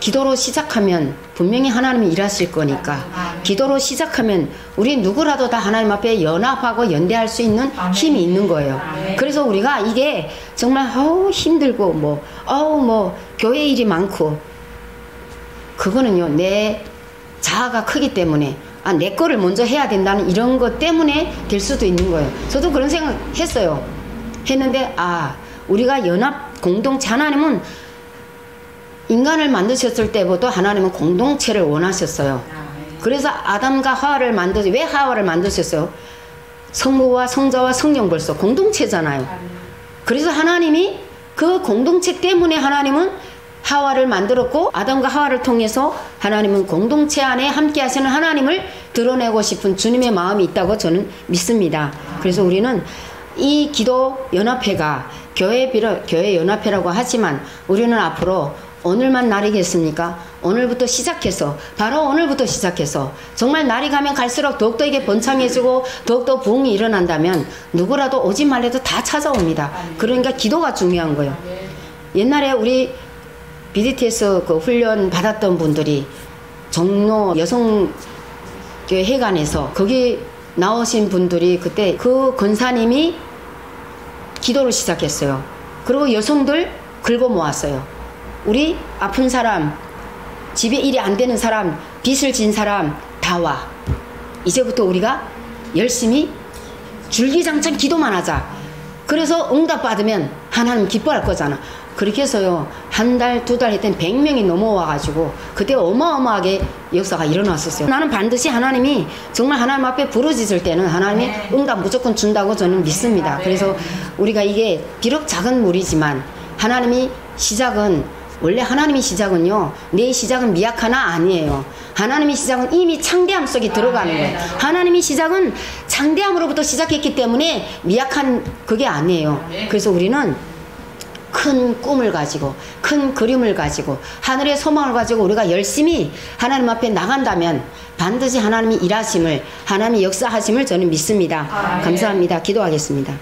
기도로 시작하면 분명히 하나님이 일하실 거니까 기도로 시작하면 우리 누구라도 다 하나님 앞에 연합하고 연대할 수 있는 힘이 있는 거예요. 그래서 우리가 이게 정말 힘들고 뭐 교회 일이 많고 그거는요 내 자아가 크기 때문에 내 거를 먼저 해야 된다는 이런 것 때문에 될 수도 있는 거예요. 저도 그런 생각 했어요. 했는데 우리가 연합 공동체 하나님은 인간을 만드셨을 때부터 하나님은 공동체를 원하셨어요. 그래서 아담과 하와를 왜 하와를 만드셨어요? 성부와 성자와 성령 벌써 공동체잖아요. 그래서 하나님이 그 공동체 때문에 하나님은 하와를 만들었고, 아담과 하와를 통해서 하나님은 공동체 안에 함께 하시는 하나님을 드러내고 싶은 주님의 마음이 있다고 저는 믿습니다. 그래서 우리는 이 기도 연합회가 교회 연합회라고 하지만 우리는 앞으로 오늘만 날이겠습니까? 오늘부터 시작해서, 바로 오늘부터 시작해서 정말 날이 가면 갈수록 더욱더 이게 번창해지고 더욱더 부흥이 일어난다면 누구라도 오지 말래도 다 찾아옵니다. 그러니까 기도가 중요한 거예요. 옛날에 우리 BDT에서 그 훈련 받았던 분들이 종로 여성교회 회관에서 거기 나오신 분들이 그때 그 권사님이 기도를 시작했어요. 그리고 여성들 긁어 모았어요. 우리 아픈 사람, 집에 일이 안 되는 사람, 빚을 진 사람 다 와. 이제부터 우리가 열심히 줄기장창 기도만 하자. 그래서 응답 받으면 하나님 기뻐할 거잖아. 그렇게 해서요, 한 달, 두 달 했더니 100명이 넘어와가지고 그때 어마어마하게 역사가 일어났었어요. 나는 반드시 하나님이 정말 하나님 앞에 부르짖을 때는 하나님이 응답 무조건 준다고 저는 믿습니다. 그래서 우리가 이게 비록 작은 무리지만 하나님이 시작은, 원래 하나님의 시작은요, 내 시작은 미약하나 아니에요. 하나님의 시작은 이미 창대함 속에 들어가는 거예요. 하나님의 시작은 창대함으로부터 시작했기 때문에 미약한 그게 아니에요. 그래서 우리는 큰 꿈을 가지고, 큰 그림을 가지고, 하늘의 소망을 가지고 우리가 열심히 하나님 앞에 나간다면 반드시 하나님이 일하심을, 하나님이 역사하심을 저는 믿습니다. 감사합니다. 기도하겠습니다.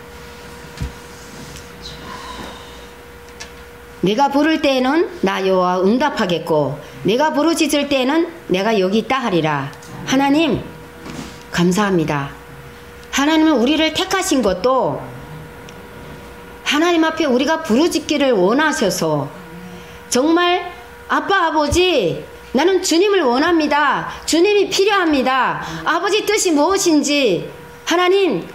내가 부를 때에는 나 여호와 응답하겠고, 내가 부르짖을 때에는 내가 여기 있다 하리라. 하나님 감사합니다. 하나님은 우리를 택하신 것도 하나님 앞에 우리가 부르짖기를 원하셔서, 정말 아빠 아버지 나는 주님을 원합니다. 주님이 필요합니다. 아버지 뜻이 무엇인지 하나님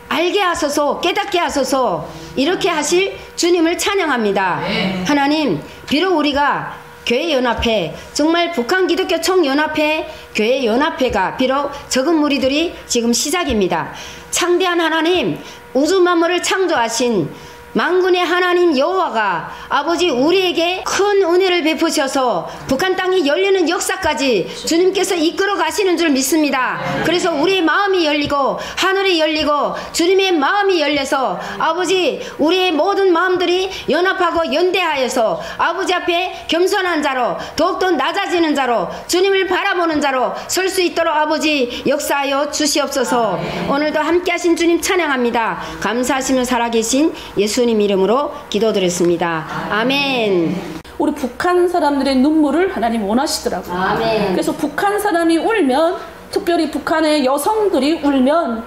알게 하소서, 깨닫게 하소서, 이렇게 하실 주님을 찬양합니다. 하나님, 비록 우리가 교회연합회, 정말 북한기독교 총연합회, 교회연합회가 비록 적은 무리들이 지금 시작입니다. 창대한 하나님, 우주 만물을 창조하신 만군의 하나님 여호와가 아버지 우리에게 큰 은혜를 베푸셔서 북한 땅이 열리는 역사까지 주님께서 이끌어 가시는 줄 믿습니다. 그래서 우리의 마음이 열리고 하늘이 열리고 주님의 마음이 열려서 아버지 우리의 모든 마음들이 연합하고 연대하여서 아버지 앞에 겸손한 자로, 더욱더 낮아지는 자로, 주님을 바라보는 자로 설 수 있도록 아버지 역사하여 주시옵소서. 오늘도 함께 하신 주님 찬양합니다. 감사하시며 살아계신 예수님 이름으로 기도드렸습니다. 아멘. 우리 북한 사람들의 눈물을 하나님 원하시더라고요. 아멘. 그래서 북한 사람이 울면, 특별히 북한의 여성들이 울면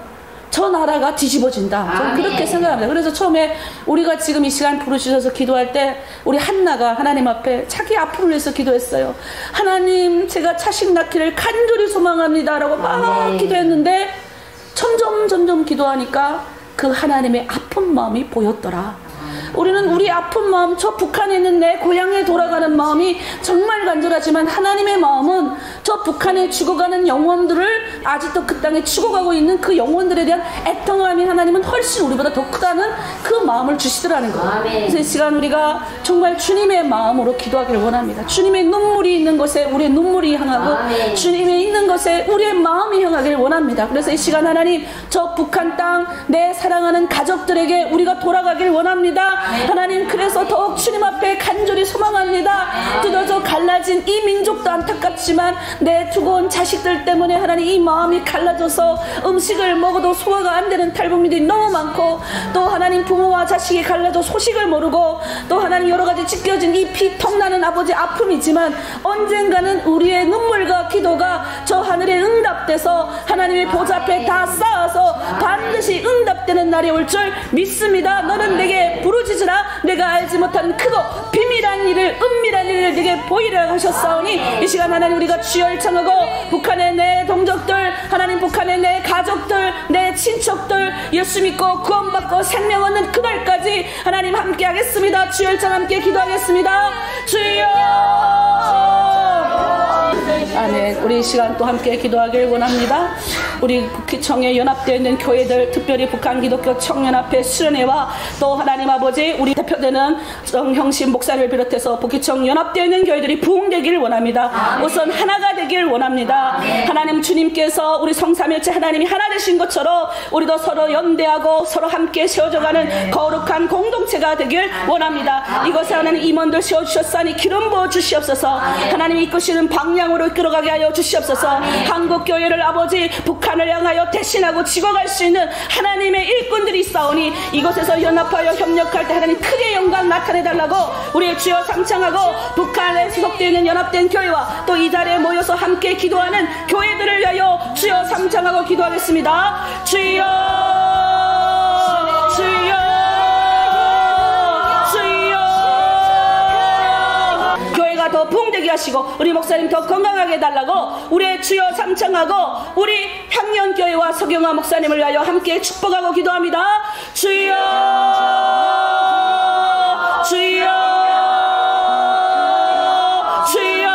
저 나라가 뒤집어진다. 저는 그렇게 생각합니다. 그래서 처음에 우리가 지금 이 시간 부르셔서 기도할 때 우리 한나가 하나님 앞에 자기 아픔을 위해서 기도했어요. 하나님, 제가 자식 낳기를 간절히 소망합니다 라고 막 기도했는데 점점 기도하니까 그 하나님의 아픈 마음이 보였더라. 우리는 우리 아픈 마음, 저 북한에 있는 내 고향에 돌아가는 마음이 정말 간절하지만 하나님의 마음은 저 북한에 죽어가는 영혼들을, 아직도 그 땅에 죽어가고 있는 그 영혼들에 대한 애통함이 하나님은 훨씬 우리보다 더 크다는 그 마음을 주시더라는 거예요. 그래서 이 시간 우리가 정말 주님의 마음으로 기도하기를 원합니다. 주님의 눈물이 있는 곳에 우리의 눈물이 향하고 주님의 있는 곳에 우리의 마음이 향하기를 원합니다. 그래서 이 시간 하나님, 저 북한 땅, 내 사랑하는 가족들에게 우리가 돌아가기를 원합니다. 하나님, 그래서 더욱 주님 앞에 간절히 소망합니다. 뜯어져 갈라진 이 민족도 안타깝지만 내 두고 온 자식들 때문에 하나님 이 마음이 갈라져서 음식을 먹어도 소화가 안 되는 탈북민들이 너무 많고, 또 하나님 부모와 자식이 갈라져 소식을 모르고, 또 하나님 여러 가지 찢겨진 이 피통나는 아버지 아픔이지만 언젠가는 우리의 눈물과 기도가 저 하늘에 응답돼서 하나님의 보좌 앞에 다 쌓아서 반드시 응답되는 날이 올 줄 믿습니다. 너는 내게 부르짖으라. 내가 알지 못하는 크고 비밀한 일을, 은밀한 일을 내게 보이라 하셨사오니, 이 시간 하나님 우리가 주여 청하고 북한의 내 동족들, 하나님 북한의 내 가족들, 내 친척들 예수 믿고 구원받고 생명 얻는 그날까지 하나님 함께 하겠습니다. 주여 함께 기도하겠습니다. 주여 아멘. 우리 이 시간 또 함께 기도하길 원합니다. 우리 북기청에 연합되어 있는 교회들, 특별히 북한 기독교 청년합회 수련회와 또 하나님 아버지 우리 대표되는 정형신 목사를 비롯해서 북기청 연합되어 있는 교회들이 부흥되기를 원합니다. 우선 하나가 되길 원합니다. 하나님 주님께서 우리 성삼일체 하나님이 하나 되신 것처럼 우리도 서로 연대하고 서로 함께 세워져가는 거룩한 공동체가 되길 원합니다. 이것에 하나님 임원들 세워주셨사니 기름 부어 주시옵소서. 하나님이 이끄시는 방향으로 이끌어가게 하여 주시옵소서. 한국교회를 아버지 북한을 향하여 대신하고 지고갈 수 있는 하나님의 일꾼들이 있사오니 이곳에서 연합하여 협력할 때 하나님 크게 영광 나타내달라고 우리의 주여 상창하고 북한에 소속되어 있는 연합된 교회와 또 이 자리에 모여서 함께 기도하는 교회들을 위하여 주여 상창하고 기도하겠습니다. 주여 주여 더 부흥되게 하시고 우리 목사님 더 건강하게 해달라고 우리의 주여 삼창하고 우리 향년교회와 서경화 목사님을 위하여 함께 축복하고 기도합니다. 주여 주여 주여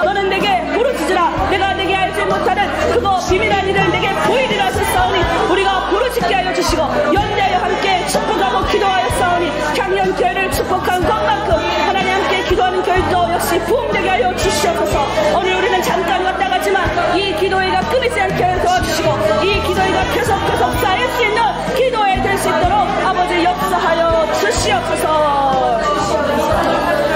너는 내게 부르짖으라. 내가 내게 알지 못하는 그거 비밀한 일을 내게 보이리라 하셨사오니 우리가 부르짖게 하여 주시고 연대하여 함께 축복하고 기도하여 싸우니 향년교회를 축복한 것만큼 하나님 함께 기도하는 교회도 역시 부흥되게 하여 주시옵소서. 오늘 우리는 잠깐 왔다 가지만 이 기도회가 끊이지 않게 도와주시고 이 기도회가 계속 쌓일 수 있는 기도회 될 수 있도록 아버지 역사하여 주시옵소서.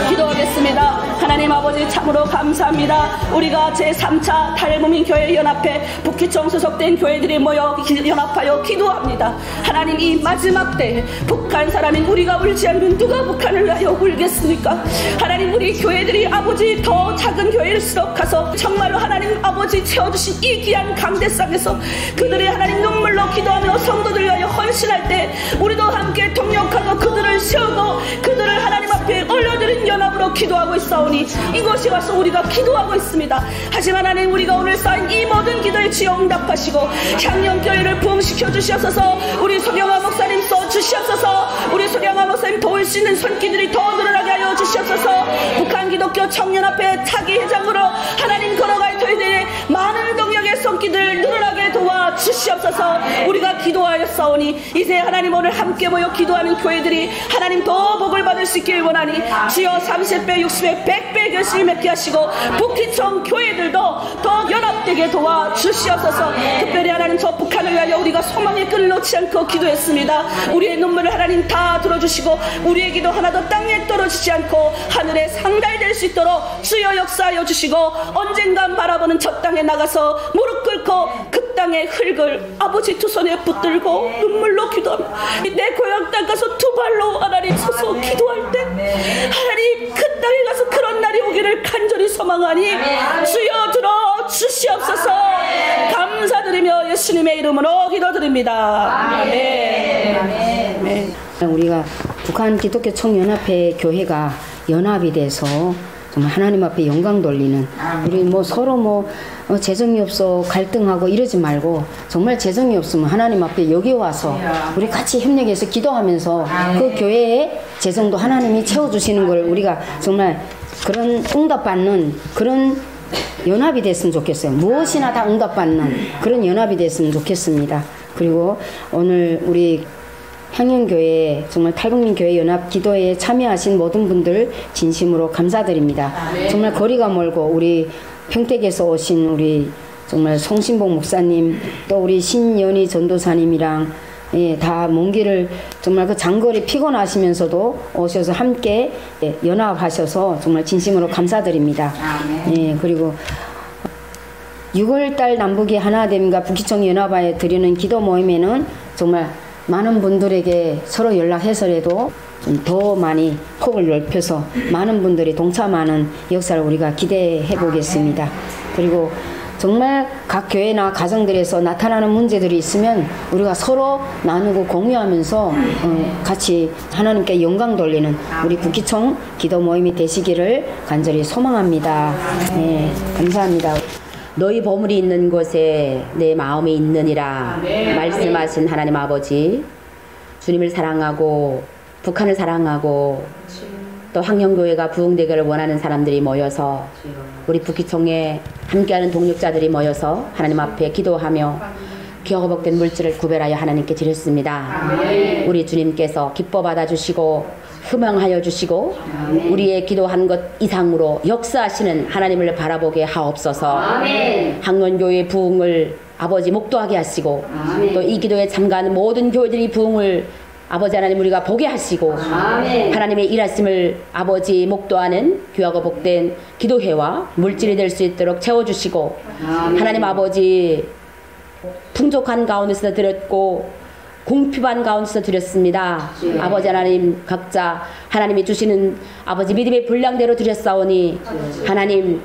기도하겠습니다. 하나님 아버지 참으로 감사합니다. 우리가 제3차 탈북민교회 연합회 북기청 소속된 교회들이 모여 연합하여 기도합니다. 하나님 이 마지막 때에 북한 사람인 우리가 울지 않으면 누가 북한을 위하여 울겠습니까? 하나님 우리 교회들이 아버지 더 작은 교회일수록 가서 정말로 하나님 아버지 채워주신 이 귀한 강대상에서 그들의 하나님 눈물로 기도하며 성도들 위하여 헌신할 때 우리도 함께 동력하고 그들을 세우고 그들을 하나님 앞에 올려드린 연합으로 기도하고 있사오니 이곳에 와서 우리가 기도하고 있습니다. 하지만 하나님 우리가 오늘 쌓인 이 모든 기도에 주여 응답하시고 향년교회를 부흥시켜 주시옵소서. 우리 소경화 목사님 써 주시옵소서. 우리 소경화 목사님 도울 수 있는 손길들이 더 늘어나게 하여 주시옵소서. 북한 기독교 청년합회 차기 회장으로 하나님 걸어갈 저희들의 많은 동력의 손길들 늘어나게 도와 주시옵소서. 우리가 기도하였사오니 이제 하나님 오늘 함께 모여 기도하는 교회들이 하나님 더 복을 받을 수 있길 원하니 주여 30배 60배 100배 결실을 맺게 하시고 북기청 교회들도 더 연합되게 도와 주시옵소서. 특별히 하나님 저 북한을 위하여 우리가 소망의 끈을 놓지 않고 기도했습니다. 우리의 눈물을 하나님 다 들어주시고 우리의 기도 하나도 땅에 떨어지지 않고 하늘에 상달될 수 있도록 주여 역사하여 주시고 언젠간 바라보는 저 땅에 나가서 무릎 꿇고 그 땅의 흙을 아버지 두 손에 붙들고 눈물로 기도합니다. 내 고향 땅 가서 두 발로 하나님 서서 기도할 때 하나님 그 땅에 가서 그런 날이 오기를 간절히 소망하니 주여 들어 주시옵소서. 감사드리며 예수님의 이름으로 기도드립니다. 아멘. 우리가 북한 기독교 청년합회 교회가 연합이 돼서 정말 하나님 앞에 영광 돌리는 우리 뭐 서로 재정이 없어 갈등하고 이러지 말고 정말 재정이 없으면 하나님 앞에 여기 와서 우리 같이 협력해서 기도하면서 그 교회의 재정도 하나님이 채워주시는 걸 우리가 정말 그런 응답받는 그런 연합이 됐으면 좋겠어요. 무엇이나 다 응답받는 그런 연합이 됐으면 좋겠습니다. 그리고 오늘 우리 향년교회 정말 탈북민교회 연합 기도회에 참여하신 모든 분들 진심으로 감사드립니다. 정말 거리가 멀고 우리 평택에서 오신 우리 정말 송신복 목사님 또 우리 신연희 전도사님이랑 다 먼 길을 정말 그 장거리 피곤하시면서도 오셔서 함께 연합하셔서 정말 진심으로 감사드립니다. 그리고 6월달 남북이 하나됨과 북기청 연합하에 드리는 기도 모임에는 정말 많은 분들에게 서로 연락해서라도 더 많이 폭을 넓혀서 많은 분들이 동참하는 역사를 우리가 기대해 보겠습니다. 그리고 정말 각 교회나 가정들에서 나타나는 문제들이 있으면 우리가 서로 나누고 공유하면서 같이 하나님께 영광 돌리는 우리 북기청 기도 모임이 되시기를 간절히 소망합니다. 네, 감사합니다. 너희 보물이 있는 곳에 내 마음이 있느니라 말씀하신 하나님 아버지, 주님을 사랑하고 북한을 사랑하고 또 환경교회가 부흥되기를 원하는 사람들이 모여서 우리 북기총에 함께하는 동력자들이 모여서 하나님 앞에 기도하며 기어버복된 물질을 구별하여 하나님께 드렸습니다. 우리 주님께서 기뻐 받아주시고 흠양하여 주시고 우리의 기도한 것 이상으로 역사하시는 하나님을 바라보게 하옵소서. 항원교회 부흥을 아버지 목도하게 하시고 또 이 기도에 참가하는 모든 교회들이 부흥을 아버지 하나님 우리가 보게 하시고 하나님의 일하심을 아버지 목도하는 귀하고 복된 기도회와 물질이 될 수 있도록 채워주시고 하나님 아버지 풍족한 가운데서 드렸고 공핍한 가운데서 드렸습니다. 아버지 하나님 각자 하나님이 주시는 아버지 믿음의 분량대로 드렸사오니 하나님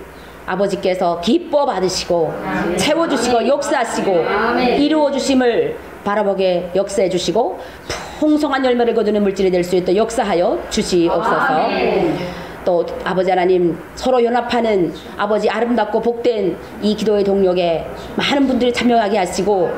아버지께서 기뻐 받으시고 채워주시고 역사하시고 이루어주심을 바라보게 역사해 주시고 풍성한 열매를 거두는 물질이 될 수 있도록 역사하여 주시옵소서. 또 아버지 하나님 서로 연합하는 아버지 아름답고 복된 이 기도의 동력에 많은 분들이 참여하게 하시고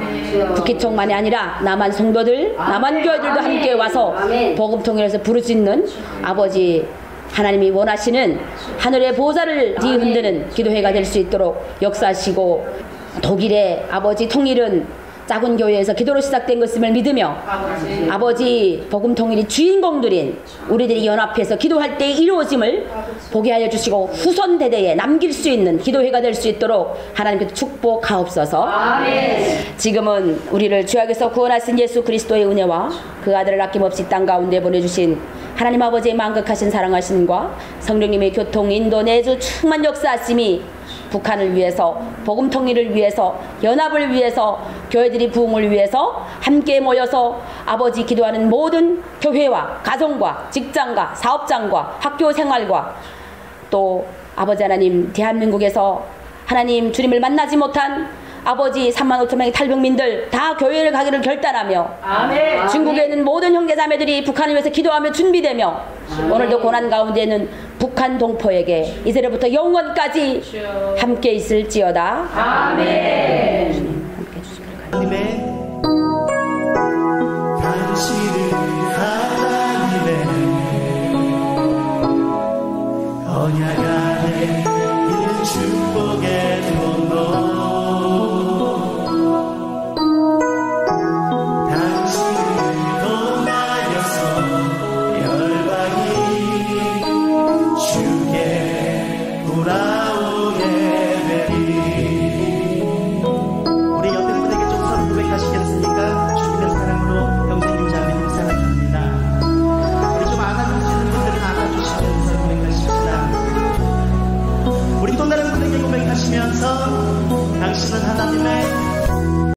북기총만이 아니라 남한 성도들 남한 교회들도 함께 와서 복음 통일해서 부르짖는 아버지 하나님이 원하시는 하늘의 보좌를 뒤흔드는 기도회가 될 수 있도록 역사하시고 독일의 아버지 통일은 작은 교회에서 기도로 시작된 것임을 믿으며 아버지 복음 통일이 주인공들인 우리들이 연합해서 기도할 때 이루어짐을 보게 하여 주시고 후손 대대에 남길 수 있는 기도회가 될 수 있도록 하나님께서 축복하옵소서. 지금은 우리를 죄악에서 구원하신 예수 그리스도의 은혜와 그 아들을 아낌없이 땅 가운데 보내주신 하나님 아버지의 만극하신 사랑하심과 성령님의 교통 인도 내주 충만 역사하심이 북한을 위해서 복음 통일을 위해서 연합을 위해서 교회들이 부흥을 위해서 함께 모여서 아버지 기도하는 모든 교회와 가정과 직장과 사업장과 학교 생활과 또 아버지 하나님 대한민국에서 하나님 주님을 만나지 못한 아버지 35,000명의 탈북민들 다 교회를 가기를 결단하며 아멘. 중국에 있는 모든 형제자매들이 북한을 위해서 기도하며 준비되며 아멘. 오늘도 고난 가운데는 북한 동포에게 이제로부터 영원까지 함께 있을지어다. 아멘. 하나님의